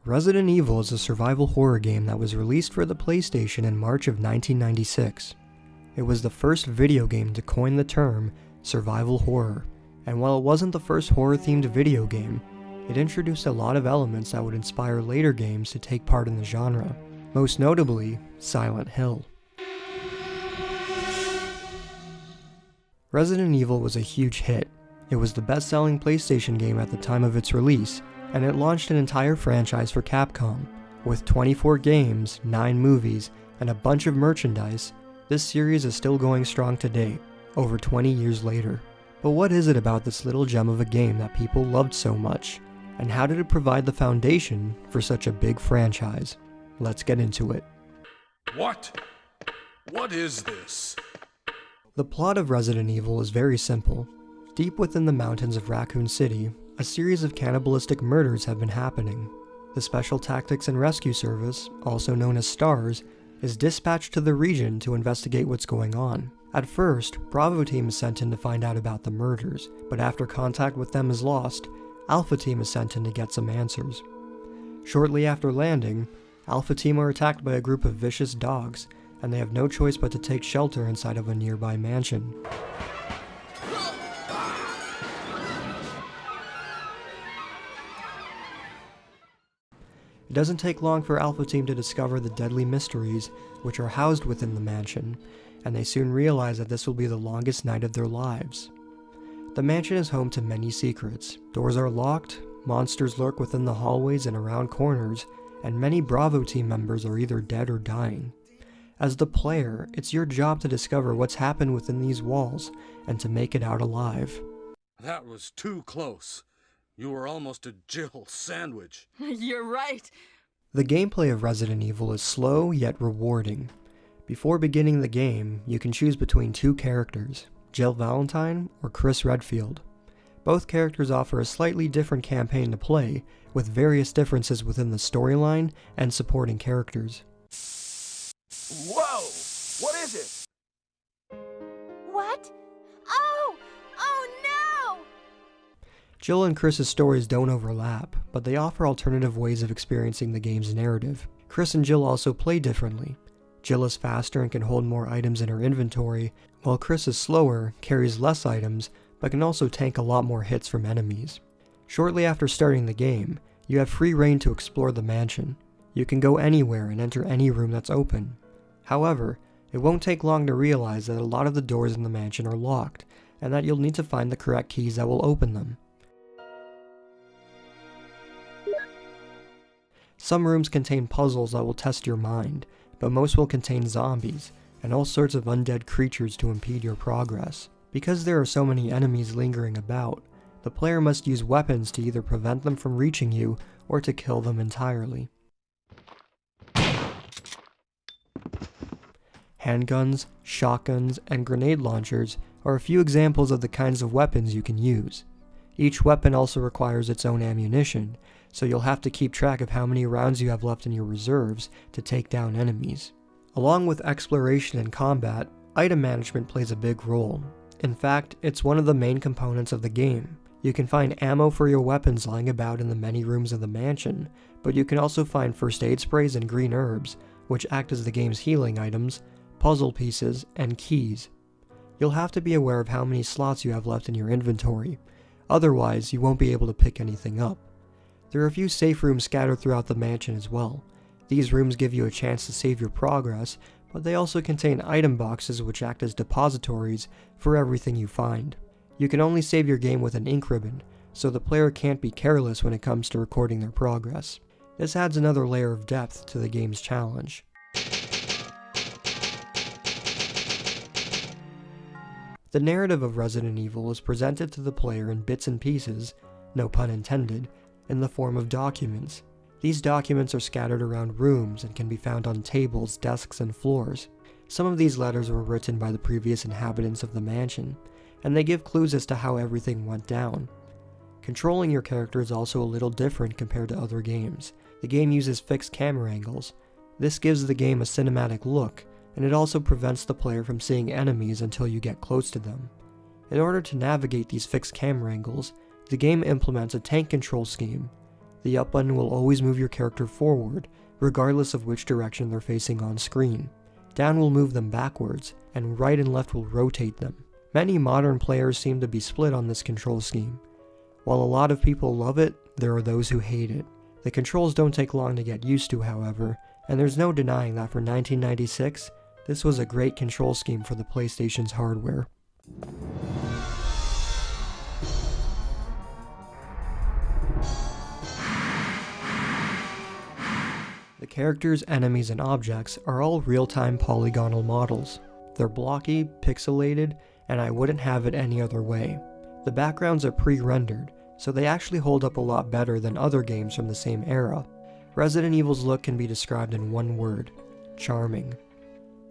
Resident Evil is a survival horror game that was released for the PlayStation in March of 1996. It was the first video game to coin the term survival horror, and while it wasn't the first horror-themed video game, it introduced a lot of elements that would inspire later games to take part in the genre, most notably Silent Hill. Resident Evil was a huge hit. It was the best-selling PlayStation game at the time of its release, and it launched an entire franchise for Capcom. With 24 games, 9 movies, and a bunch of merchandise, this series is still going strong today, over 20 years later. But what is it about this little gem of a game that people loved so much? And how did it provide the foundation for such a big franchise? Let's get into it. What? What is this? The plot of Resident Evil is very simple. Deep within the mountains of Raccoon City, a series of cannibalistic murders have been happening. The Special Tactics and Rescue Service, also known as STARS, is dispatched to the region to investigate what's going on. At first, Bravo Team is sent in to find out about the murders, but after contact with them is lost, Alpha Team is sent in to get some answers. Shortly after landing, Alpha Team are attacked by a group of vicious dogs, and they have no choice but to take shelter inside of a nearby mansion. It doesn't take long for Alpha Team to discover the deadly mysteries which are housed within the mansion, and they soon realize that this will be the longest night of their lives. The mansion is home to many secrets. Doors are locked, monsters lurk within the hallways and around corners, and many Bravo Team members are either dead or dying. As the player, it's your job to discover what's happened within these walls, and to make it out alive. That was too close. You were almost a Jill sandwich. You're right. The gameplay of Resident Evil is slow yet rewarding. Before beginning the game, you can choose between two characters, Jill Valentine or Chris Redfield. Both characters offer a slightly different campaign to play, with various differences within the storyline and supporting characters. Whoa! What is it? What? Oh! Oh no! Jill and Chris's stories don't overlap, but they offer alternative ways of experiencing the game's narrative. Chris and Jill also play differently. Jill is faster and can hold more items in her inventory, while Chris is slower, carries less items, but can also tank a lot more hits from enemies. Shortly after starting the game, you have free reign to explore the mansion. You can go anywhere and enter any room that's open. However, it won't take long to realize that a lot of the doors in the mansion are locked, and that you'll need to find the correct keys that will open them. Some rooms contain puzzles that will test your mind, but most will contain zombies, and all sorts of undead creatures to impede your progress. Because there are so many enemies lingering about, the player must use weapons to either prevent them from reaching you, or to kill them entirely. Handguns, shotguns, and grenade launchers are a few examples of the kinds of weapons you can use. Each weapon also requires its own ammunition, so you'll have to keep track of how many rounds you have left in your reserves to take down enemies. Along with exploration and combat, item management plays a big role. In fact, it's one of the main components of the game. You can find ammo for your weapons lying about in the many rooms of the mansion, but you can also find first aid sprays and green herbs, which act as the game's healing items, puzzle pieces, and keys. You'll have to be aware of how many slots you have left in your inventory, otherwise you won't be able to pick anything up. There are a few safe rooms scattered throughout the mansion as well. These rooms give you a chance to save your progress, but they also contain item boxes which act as depositories for everything you find. You can only save your game with an ink ribbon, so the player can't be careless when it comes to recording their progress. This adds another layer of depth to the game's challenge. The narrative of Resident Evil is presented to the player in bits and pieces, no pun intended, in the form of documents. These documents are scattered around rooms and can be found on tables, desks, and floors. Some of these letters were written by the previous inhabitants of the mansion, and they give clues as to how everything went down. Controlling your character is also a little different compared to other games. The game uses fixed camera angles. This gives the game a cinematic look, and it also prevents the player from seeing enemies until you get close to them. In order to navigate these fixed camera angles, the game implements a tank control scheme. The up button will always move your character forward, regardless of which direction they're facing on screen. Down will move them backwards, and right and left will rotate them. Many modern players seem to be split on this control scheme. While a lot of people love it, there are those who hate it. The controls don't take long to get used to, however, and there's no denying that for 1996, this was a great control scheme for the PlayStation's hardware. The characters, enemies, and objects are all real-time polygonal models. They're blocky, pixelated, and I wouldn't have it any other way. The backgrounds are pre-rendered, so they actually hold up a lot better than other games from the same era. Resident Evil's look can be described in one word: charming.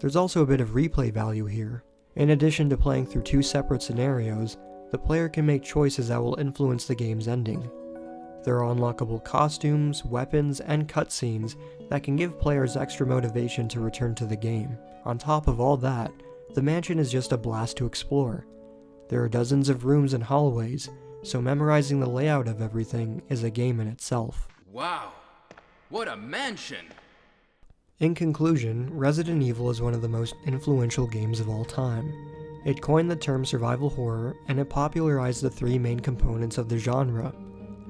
There's also a bit of replay value here. In addition to playing through 2 separate scenarios, the player can make choices that will influence the game's ending. There are unlockable costumes, weapons, and cutscenes that can give players extra motivation to return to the game. On top of all that, the mansion is just a blast to explore. There are dozens of rooms and hallways, so memorizing the layout of everything is a game in itself. Wow, what a mansion! In conclusion, Resident Evil is one of the most influential games of all time. It coined the term survival horror, and it popularized the 3 main components of the genre: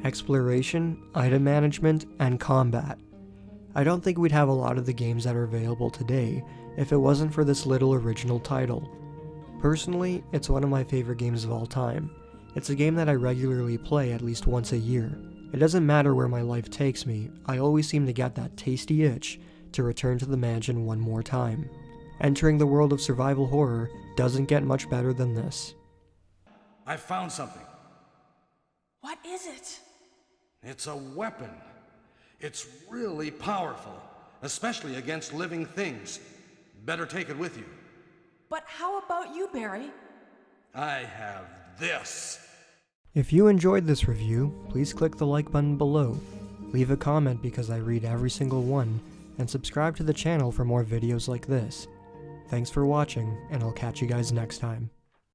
exploration, item management, and combat. I don't think we'd have a lot of the games that are available today if it wasn't for this little original title. Personally, it's one of my favorite games of all time. It's a game that I regularly play at least once a year. It doesn't matter where my life takes me, I always seem to get that tasty itch to return to the mansion one more time. Entering the world of survival horror doesn't get much better than this. I found something. What is it? It's a weapon. It's really powerful, especially against living things. Better take it with you. But how about you, Barry? I have this. If you enjoyed this review, please click the like button below, leave a comment because I read every single one, and subscribe to the channel for more videos like this. Thanks for watching, and I'll catch you guys next time.